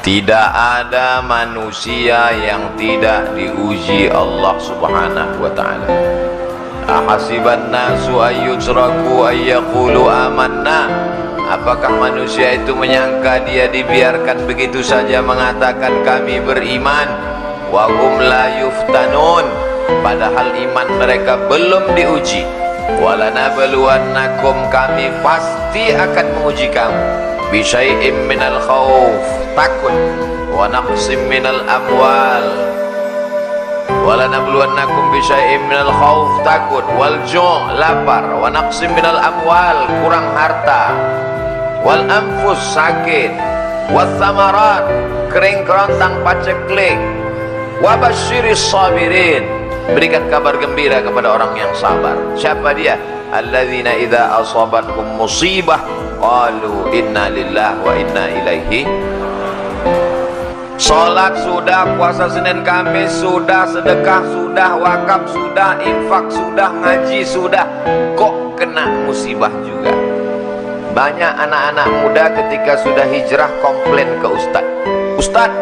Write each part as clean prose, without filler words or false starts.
Tidak ada manusia yang tidak diuji Allah Subhanahu wa ta'ala. Ahasiban nasu ayyutraku ayyaqulu amanna. Apakah manusia itu menyangka dia dibiarkan begitu saja mengatakan kami beriman? Wa hum la yuftanun, padahal iman mereka belum diuji. Walanabluwannakum, kami pasti akan menguji kamu bisyai'im minal khauf, takut, wa naqsim minal amwal. Walanabluwannakum bisyai'im minal khauf, takut, wal ju', lapar, wa naqsim minal amwal, kurang harta, wal anfus, sakit, was samarat, kering kerontang paceklik, wa basyiris sabirin, berikan kabar gembira kepada orang yang sabar. Siapa dia? Alladzina idza asabathum musibah qalu inna lillahi wa inna ilaihi. Salat sudah, puasa Senin Kamis sudah, sedekah sudah, wakaf sudah, infak sudah, ngaji sudah, kok kena musibah juga. Banyak anak-anak muda ketika sudah hijrah komplain ke Ustadz. Ustadz,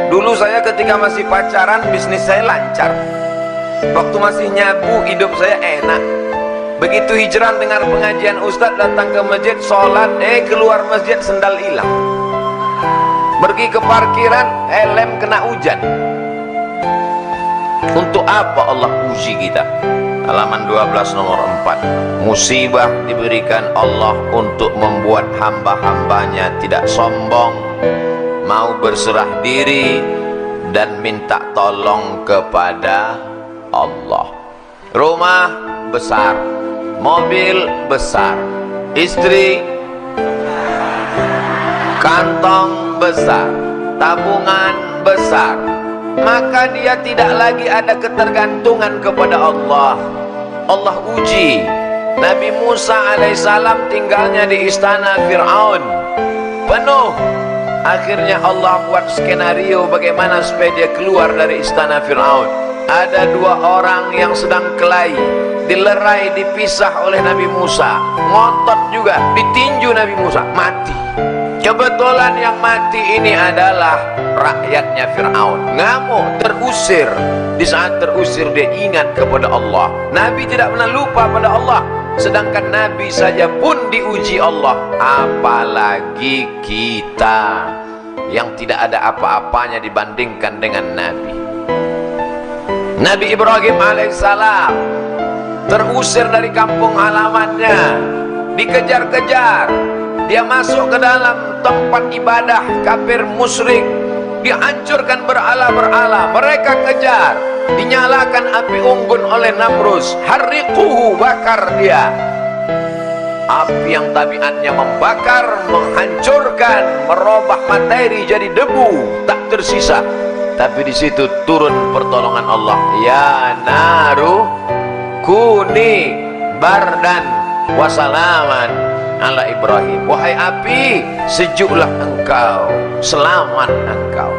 dulu saya ketika masih pacaran bisnis saya lancar, waktu masih nyabu hidup saya enak. Begitu hijrah dengar pengajian Ustadz, datang ke masjid, sholat, keluar masjid sendal hilang. Pergi ke parkiran, helm kena hujan. Untuk apa Allah uji kita? Halaman 12 nomor 4. Musibah diberikan Allah untuk membuat hamba-hambanya tidak sombong, mau berserah diri dan minta tolong kepada Allah. Rumah besar, mobil besar, istri, kantong besar, tabungan besar, maka dia tidak lagi ada ketergantungan kepada Allah. Allah uji. Nabi Musa alaihissalam tinggalnya di istana Fir'aun, penuh. Akhirnya Allah buat skenario bagaimana supaya dia keluar dari istana Fir'aun. Ada dua orang yang sedang kelahi, dilerai, dipisah oleh Nabi Musa, ngotot juga, ditinju Nabi Musa, mati. Kebetulan yang mati ini adalah rakyatnya Fir'aun. Ngamuk, terusir. Di saat terusir dia ingat kepada Allah. Nabi tidak pernah lupa pada Allah. Sedangkan Nabi saja pun diuji Allah, apalagi kita yang tidak ada apa-apanya dibandingkan dengan Nabi. Nabi Ibrahim alaihissalam terusir dari kampung halamannya, dikejar-kejar. Dia masuk ke dalam tempat ibadah kafir musyrik, dihancurkan berhala-berhala. Mereka kejar, dinyalakan api unggun oleh Namrus, harriquhu, bakar dia. Api yang tabiatnya membakar, menghancurkan, merubah materi jadi debu, tak tersisa. Tapi di situ turun pertolongan Allah. Ya naru kuni bardan wasalaman ala Ibrahim. Wahai api, sejuklah engkau, selamat engkau.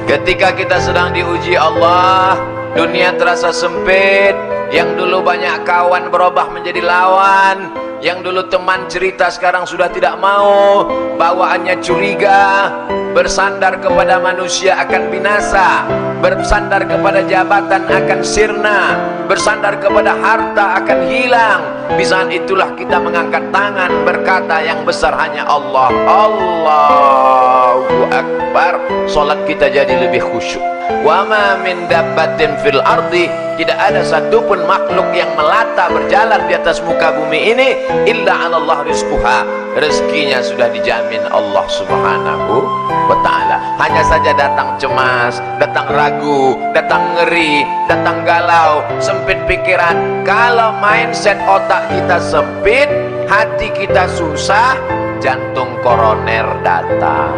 Ketika kita sedang diuji Allah, dunia terasa sempit. Yang dulu banyak kawan berubah menjadi lawan. Yang dulu teman cerita sekarang sudah tidak mau. Bawaannya curiga. Bersandar kepada manusia akan binasa, bersandar kepada jabatan akan sirna, bersandar kepada harta akan hilang. Di saat itulah kita mengangkat tangan berkata yang besar hanya Allah. Allahu Akbar. Salat kita jadi lebih khusyuk. Wa ma min dabbatin fil ardi, tidak ada satupun makhluk yang melata berjalan di atas muka bumi ini illa 'ala Allah rizquha. Rezekinya sudah dijamin Allah Subhanahu wa ta'ala. Hanya saja datang cemas, datang ragu, datang ngeri, datang galau, sempit pikiran. Kalau mindset otak kita sempit, hati kita susah, jantung koroner datang.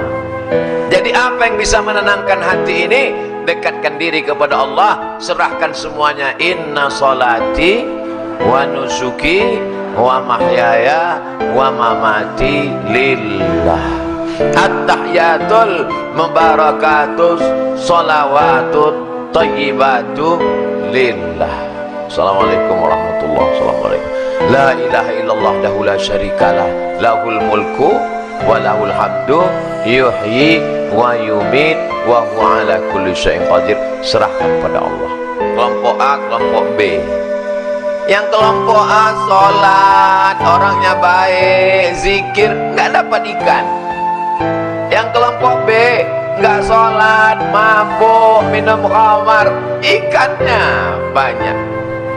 Jadi apa yang bisa menenangkan hati ini? Dekatkan diri kepada Allah, serahkan semuanya. Inna salati wa nusuki wa mahyaya wa mamati lillah. At-tahiyatul mubarakatus salawatut tayyibatu lillah. Assalamualaikum warahmatullahi wabarakatuh. La ilaha illallah dahu la syarikalah, lahul mulku walahul hamdu yuhyi wa yumit wa huwa ala kulli syai'in qadir. Serahkan pada Allah. Kelompok A, kelompok B. Yang kelompok A sholat, orangnya baik, zikir, nggak dapat ikan. Yang kelompok B nggak sholat, mabuk, minum khamar, ikannya banyak.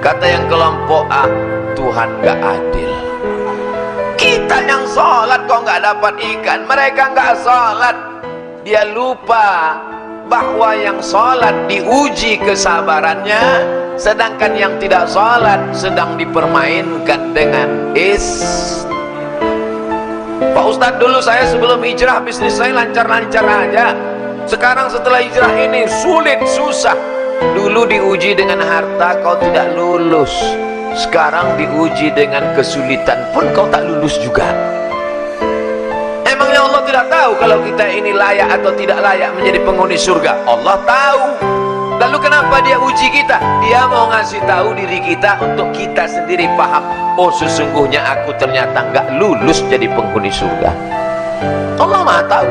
Kata yang kelompok A, Tuhan nggak adil. Kita yang sholat kok nggak dapat ikan, mereka nggak sholat. Dia lupa bahwa yang sholat diuji kesabarannya, sedangkan yang tidak sholat sedang dipermainkan dengan Pak Ustadz, dulu saya sebelum hijrah bisnis saya lancar-lancar aja. Sekarang setelah hijrah ini sulit, susah. Dulu diuji dengan harta, kau tidak lulus. Sekarang diuji dengan kesulitan pun kau tak lulus juga. Emangnya Allah tidak tahu kalau kita ini layak atau tidak layak menjadi penghuni surga? Allah tahu. Lalu kenapa dia uji kita? Dia mau ngasih tahu diri kita untuk kita sendiri paham. Oh, sesungguhnya aku ternyata nggak lulus jadi penghuni surga. Allah Maha tahu.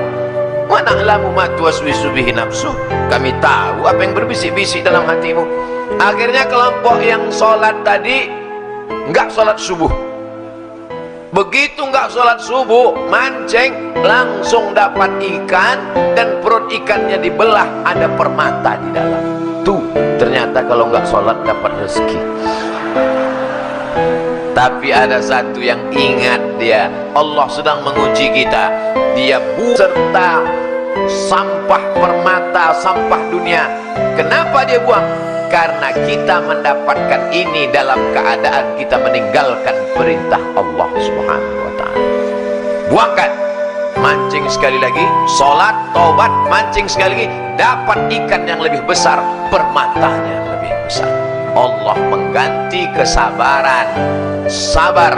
Wa na'lamu ma tuwaswisu bihi nafsuh. Kami tahu apa yang berbisik-bisik dalam hatimu. Akhirnya kelompok yang sholat tadi nggak sholat subuh. Begitu nggak sholat subuh, mancing, langsung dapat ikan, dan perut ikannya dibelah, ada permata di dalam. Tuh, ternyata kalau nggak sholat dapat rezeki. Tapi ada satu yang ingat dia, Allah sedang menguji kita. Dia serta sampah permata, sampah dunia. Kenapa dia buang? Karena kita mendapatkan ini dalam keadaan kita meninggalkan perintah Allah Subhanahu wa ta'ala. Buangkan, mancing sekali lagi, sholat, taubat, mancing sekali lagi, dapat ikan yang lebih besar, permatanya lebih besar. Allah mengganti kesabaran. Sabar.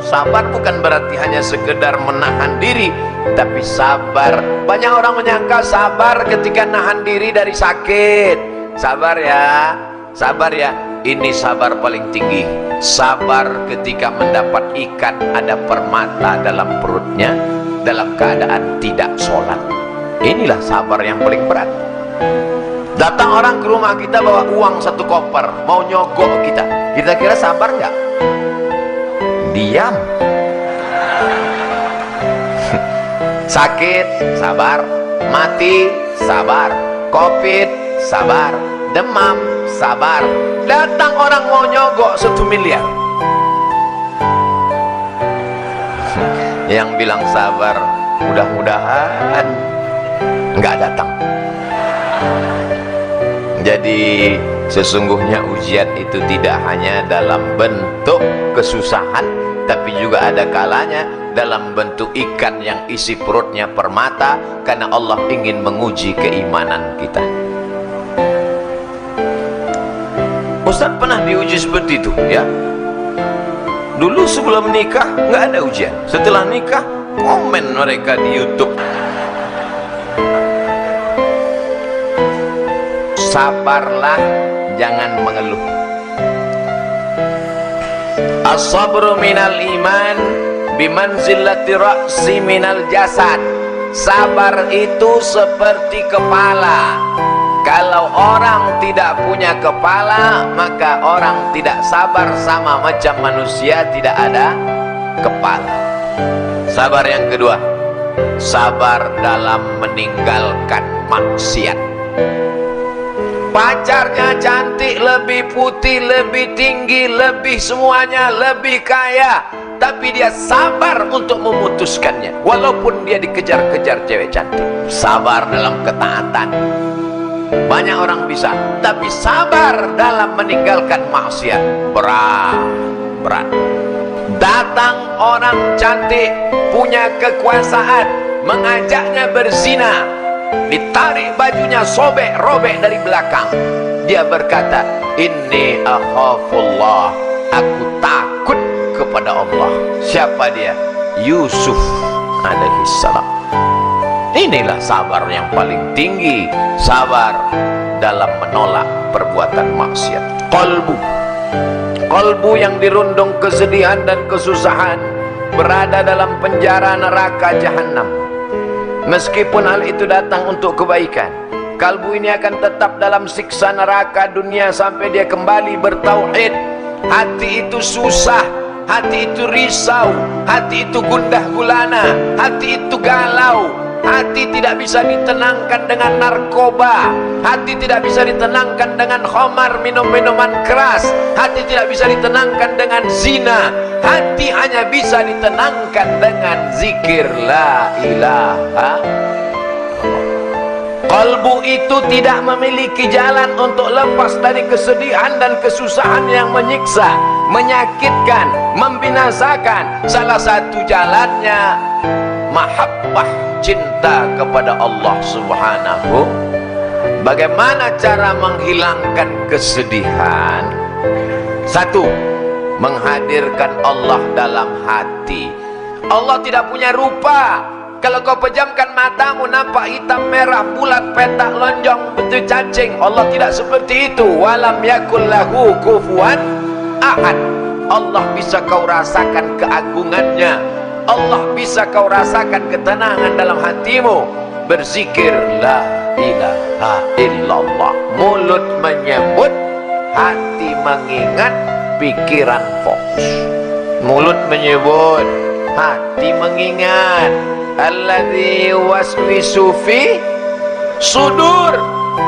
Sabar bukan berarti hanya sekedar menahan diri, tapi sabar. Banyak orang menyangka sabar ketika nahan diri dari sakit. Sabar ya, sabar ya. Ini sabar paling tinggi. Sabar ketika mendapat ikan ada permata dalam perutnya, dalam keadaan tidak sholat. Inilah sabar yang paling berat. Datang orang ke rumah kita bawa uang 1 koper, mau nyogok kita. Kita kira sabar nggak? Diam. Sakit, sabar. Mati, sabar. Covid, sabar. Demam, sabar. Datang orang mau nyogok 1 miliar. Yang bilang sabar, mudah-mudahan nggak datang. Jadi sesungguhnya ujian itu tidak hanya dalam bentuk kesusahan, tapi juga ada kalanya dalam bentuk ikan yang isi perutnya permata, karena Allah ingin menguji keimanan kita. Ustaz pernah diuji seperti itu ya. Dulu sebelum nikah nggak ada ujian, setelah nikah komen mereka di YouTube. Sabarlah, jangan mengeluh. As-sabru minal iman bimanzilati ra'si minal jasad. Sabar itu seperti kepala. Kalau orang tidak punya kepala, maka orang tidak sabar, sama macam manusia tidak ada kepala. Sabar yang kedua, sabar dalam meninggalkan maksiat. Pacarnya cantik, lebih putih, lebih tinggi, lebih semuanya, lebih kaya, tapi dia sabar untuk memutuskannya walaupun dia dikejar-kejar cewek cantik. Sabar dalam ketaatan. Banyak orang bisa, tapi sabar dalam meninggalkan maksiat berat. Datang orang cantik, punya kekuasaan, mengajaknya berzina, ditarik bajunya, robek dari belakang. Dia berkata, inni akhafullah, aku takut kepada Allah. Siapa dia? Yusuf alaihissalam. Inilah sabar yang paling tinggi. Sabar dalam menolak perbuatan maksiat. Qalbu yang dirundung kesedihan dan kesusahan, berada dalam penjara neraka jahanam. Meskipun hal itu datang untuk kebaikan, kalbu ini akan tetap dalam siksa neraka dunia sampai dia kembali bertauhid. Hati itu susah, hati itu risau, hati itu gundah gulana, hati itu galau. Hati tidak bisa ditenangkan dengan narkoba, hati tidak bisa ditenangkan dengan khamar, minum-minuman keras, hati tidak bisa ditenangkan dengan zina. Hati hanya bisa ditenangkan dengan zikir la ilaha. Kalbu itu tidak memiliki jalan untuk lepas dari kesedihan dan kesusahan yang menyiksa, menyakitkan, membinasakan. Salah satu jalannya mahabbah, cinta kepada Allah Subhanahu. Bagaimana cara menghilangkan kesedihan? Satu, menghadirkan Allah dalam hati. Allah tidak punya rupa. Kalau kau pejamkan matamu nampak hitam merah bulat petak lonjong bentuk cacing. Allah tidak seperti itu. Walam yakul lahu kufuwan ahad. Allah bisa kau rasakan keagungannya, Allah bisa kau rasakan ketenangan dalam hatimu. Berzikir la ilaha illallah, mulut menyebut, hati mengingat, pikiran fokus. Mulut menyebut, hati mengingat. Alladzi waswisu fi sudur.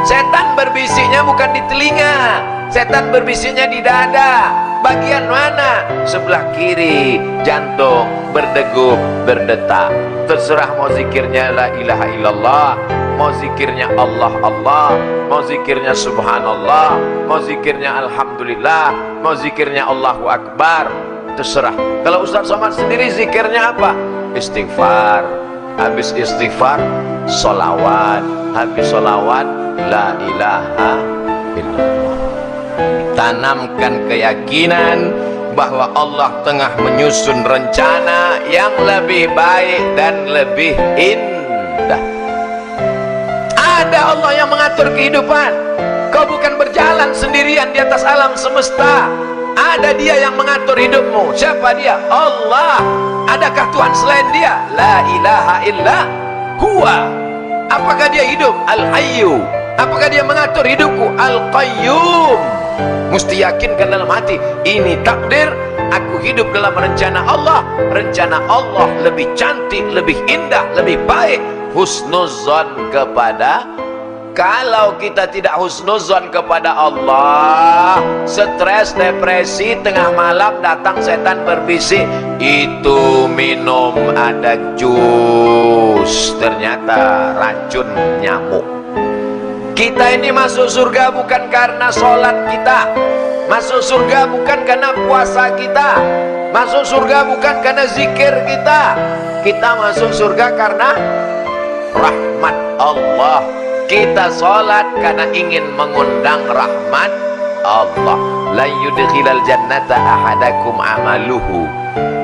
Setan berbisiknya bukan di telinga, setan berbisiknya di dada. Bagian mana? Sebelah kiri, jantung berdegup, berdetak. Terserah mau zikirnya la ilaha illallah, mau zikirnya Allah Allah, mau zikirnya subhanallah, mau zikirnya alhamdulillah, mau zikirnya Allahu akbar. Terserah. Kalau Ustaz Somad sendiri zikirnya apa? Istighfar. Habis istighfar, solawat. Habis solawat, la ilaha illallah. Tanamkan keyakinan bahwa Allah tengah menyusun rencana yang lebih baik dan lebih indah. Ada Allah yang mengatur kehidupan. Kau bukan berjalan sendirian di atas alam semesta. Ada Dia yang mengatur hidupmu. Siapa Dia? Allah. Adakah Tuhan selain Dia? La ilaha illa huwa. Apakah Dia hidup? Al-Hayyu. Apakah Dia mengatur hidupku? Al-Qayyum. Mesti yakinkan dalam hati, ini takdir, aku hidup dalam rencana Allah. Rencana Allah lebih cantik, lebih indah, lebih baik. Husnuzon kepada. Kalau kita tidak husnuzon kepada Allah, stres, depresi, tengah malam datang setan berbisik, itu minum ada jus, ternyata racun nyamuk. Kita ini masuk surga bukan karena sholat kita, masuk surga bukan karena puasa kita, masuk surga bukan karena zikir kita. Kita masuk surga karena rahmat Allah. Kita sholat karena ingin mengundang rahmat Allah. La yudkhilal jannata ahadakum amaluhu.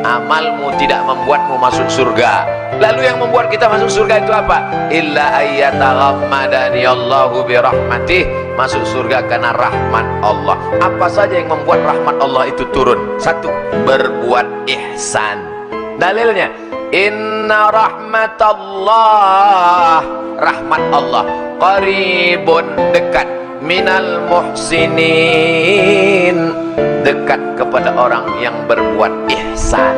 Amalmu tidak membuatmu masuk surga. Lalu yang membuat kita masuk surga itu apa? Illa ayyataghammadani Allahu birahmatih. Masuk surga karena rahmat Allah. Apa saja yang membuat rahmat Allah itu turun? Satu, berbuat ihsan. Dalilnya, inna rahmatallah, rahmat Allah qaribun, dekat, minal muhsinin, dekat kepada orang yang berbuat ihsan.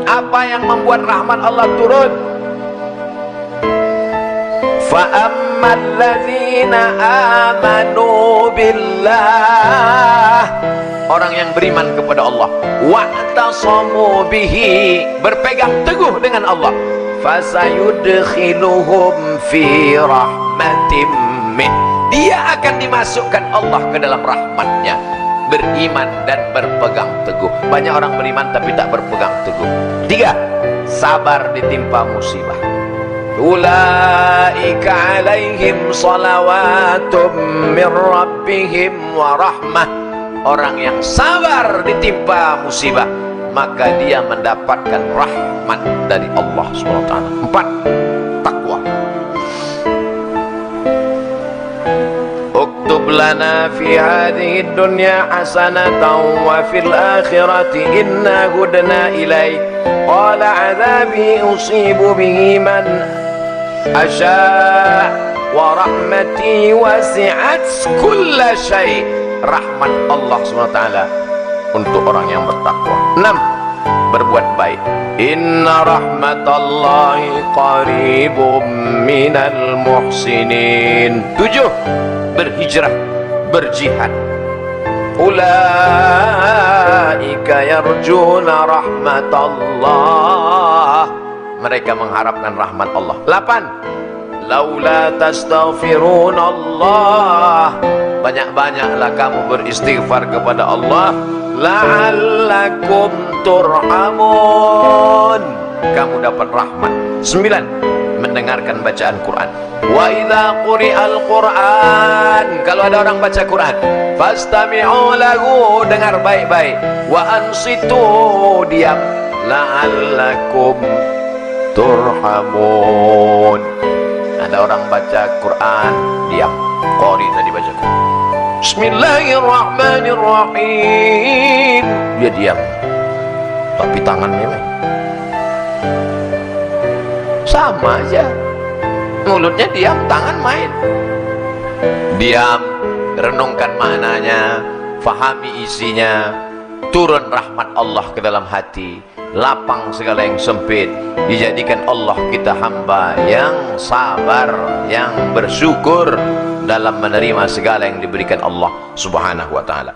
Apa yang membuat rahmat Allah turun? Fa ammal ladzina amanu billah, orang yang beriman kepada Allah, wa'tasamu bihi, berpegang teguh dengan Allah, fasayudkhiluhum fi rahmatim min, dia akan dimasukkan Allah ke dalam rahmatnya. Beriman dan berpegang teguh. Banyak orang beriman tapi tak berpegang teguh. Tiga, sabar ditimpa musibah. Ulaika alaihim salawatum min rabbihim wa rahmah. Orang yang sabar ditimpa musibah, maka dia mendapatkan rahmat dari Allah SWT. Empat, takwa. Uktub lana fi hadhihi dunya hasanatan wa fil akhirati inna hudna ilaik. qala adzabi usibu bihi man asya wa rahmati wasi'at kulla syai'. Rahmat Allah SWT untuk orang yang bertakwa. 6. Berbuat baik. Inna rahmatallahi qaribum minal muhsinin. 7. Berhijrah, berjihad. Ulaika yarjuna rahmatallah. Mereka mengharapkan rahmat Allah. 8. Laula tastaghfirunallah. Banyak-banyaklah kamu beristighfar kepada Allah. La'allakum turhamun. Kamu dapat rahmat. 9. Mendengarkan bacaan Quran. Wa idza quri'al Quran. Kalau ada orang baca Quran, fastami'u lahu, dengar baik-baik. Wa ansitu, diam. La'allakum turhamun. Ada orang baca Quran, diam. Qari tadi baca Quran. Bismillahirrahmanirrahim. Dia diam. Tapi tangannya sama aja. Mulutnya diam, tangan main. Diam, renungkan maknanya, fahami isinya, turun rahmat Allah ke dalam hati, lapang segala yang sempit. Dijadikan Allah kita hamba yang sabar, yang bersyukur dalam menerima segala yang diberikan Allah Subhanahu wa ta'ala.